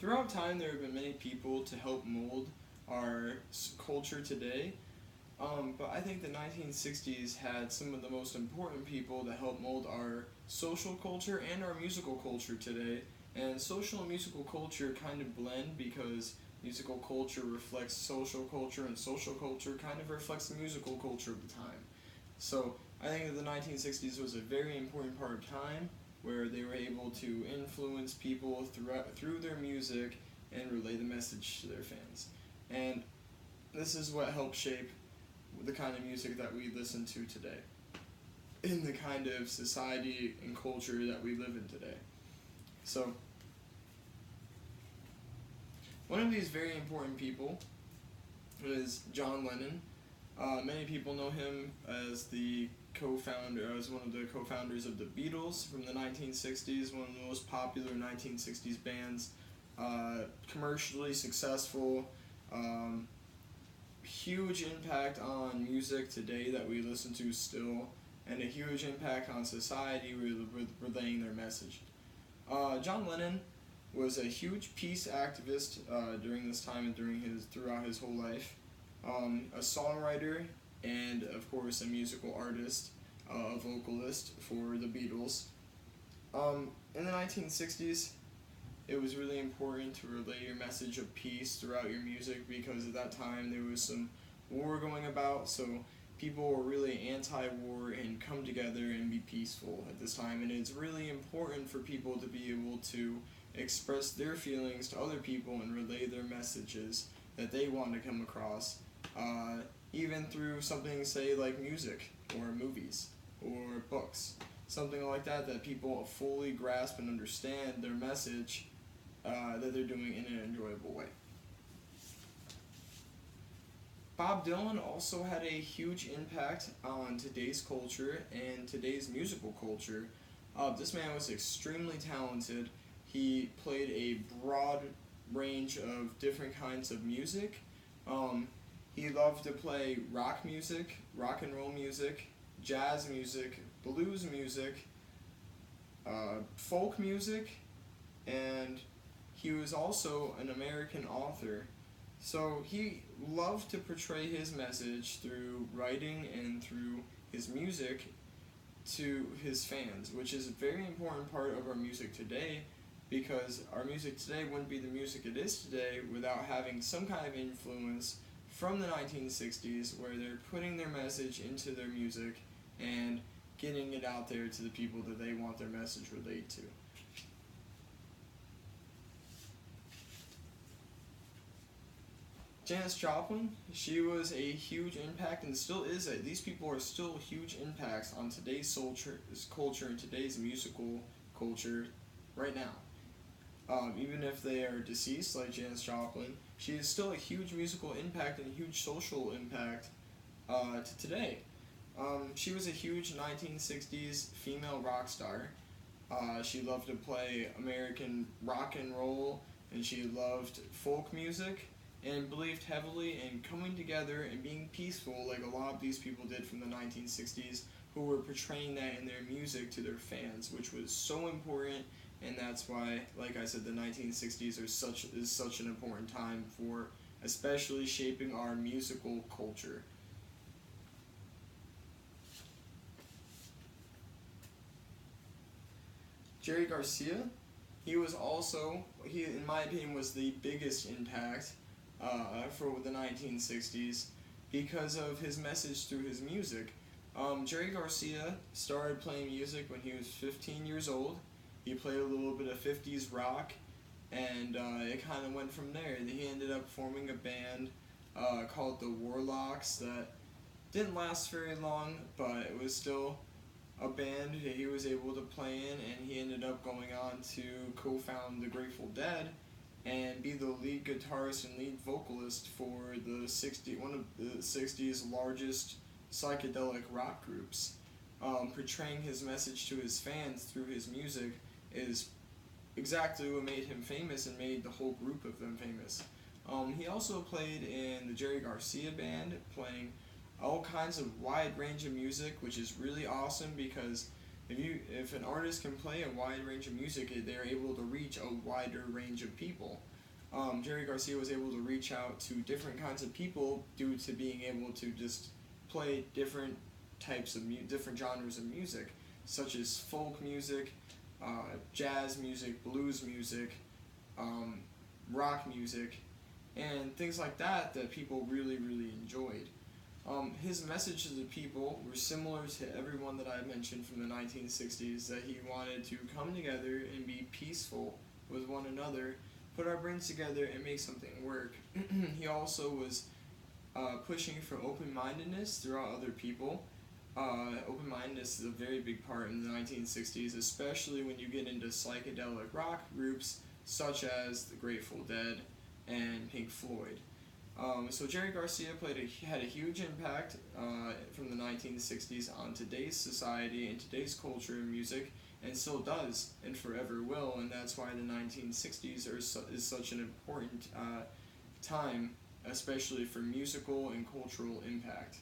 throughout time, there have been many people to help mold our culture today. But I think the 1960s had some of the most important people to help mold our social culture and our musical culture today. And social and musical culture kind of blend because musical culture reflects social culture, and social culture kind of reflects the musical culture of the time. So I think that the 1960s was a very important part of time where they were able to influence people through their music and relay the message to their fans. And this is what helped shape the kind of music that we listen to today, in the kind of society and culture that we live in today. So, one of these very important people is John Lennon. Many people know him as as one of the co-founders of the Beatles from the 1960s, one of the most popular 1960s bands, commercially successful, huge impact on music today that we listen to still, and a huge impact on society with relaying their message. John Lennon was a huge peace activist during this time and throughout his whole life. A songwriter and of course a musical artist, a vocalist for the Beatles. In the 1960s, it was really important to relay your message of peace throughout your music because at that time there was some war going about, so people were really anti-war and come together and be peaceful at this time. And it's really important for people to be able to express their feelings to other people and relay their messages that they want to come across, even through something, say, like music or movies or books. Something like that people fully grasp and understand their message that they're doing in an enjoyable way. Bob Dylan also had a huge impact on today's culture and today's musical culture. This man was extremely talented. He played a broad range of different kinds of music. He loved to play rock music, rock and roll music, jazz music, blues music, folk music, and he was also an American author. So he loved to portray his message through writing and through his music to his fans, which is a very important part of our music today, because our music today wouldn't be the music it is today without having some kind of influence from the 1960s where they're putting their message into their music and getting it out there to the people that they want their message relayed to. Janis Joplin, she was a huge impact and still is. These people are still huge impacts on today's culture and today's musical culture right now. Even if they are deceased, like Janis Joplin, she is still a huge musical impact and a huge social impact to today. She was a huge 1960s female rock star. She loved to play American rock and roll, and she loved folk music, and believed heavily in coming together and being peaceful like a lot of these people did from the 1960s, who were portraying that in their music to their fans, which was so important. And that's why, like I said, the 1960s is such an important time for especially shaping our musical culture. Jerry Garcia, he in my opinion was the biggest impact for the 1960s because of his message through his music. Jerry Garcia started playing music when he was 15 years old. He played a little bit of 50s rock, and it kind of went from there. He ended up forming a band called the Warlocks that didn't last very long, but it was still a band that he was able to play in, and he ended up going on to co-found the Grateful Dead and be the lead guitarist and lead vocalist for one of the 60s largest psychedelic rock groups. Portraying his message to his fans through his music is exactly what made him famous and made the whole group of them famous. He also played in the Jerry Garcia band, playing all kinds of wide range of music, which is really awesome because if an artist can play a wide range of music, they're able to reach a wider range of people. Jerry Garcia was able to reach out to different kinds of people due to being able to just play different types of different genres of music, such as folk music, jazz music, blues music, um, rock music, and things like that that people really, really enjoyed. His message to the people were similar to everyone that I mentioned from the 1960s, that he wanted to come together and be peaceful with one another, put our brains together and make something work. He also was pushing for open-mindedness throughout other people. Open-mindedness is a very big part in the 1960s, especially when you get into psychedelic rock groups such as the Grateful Dead and Pink Floyd. So Jerry Garcia had a huge impact from the 1960s on today's society and today's culture and music, and still does, and forever will, and that's why the 1960s is such an important time, especially for musical and cultural impact.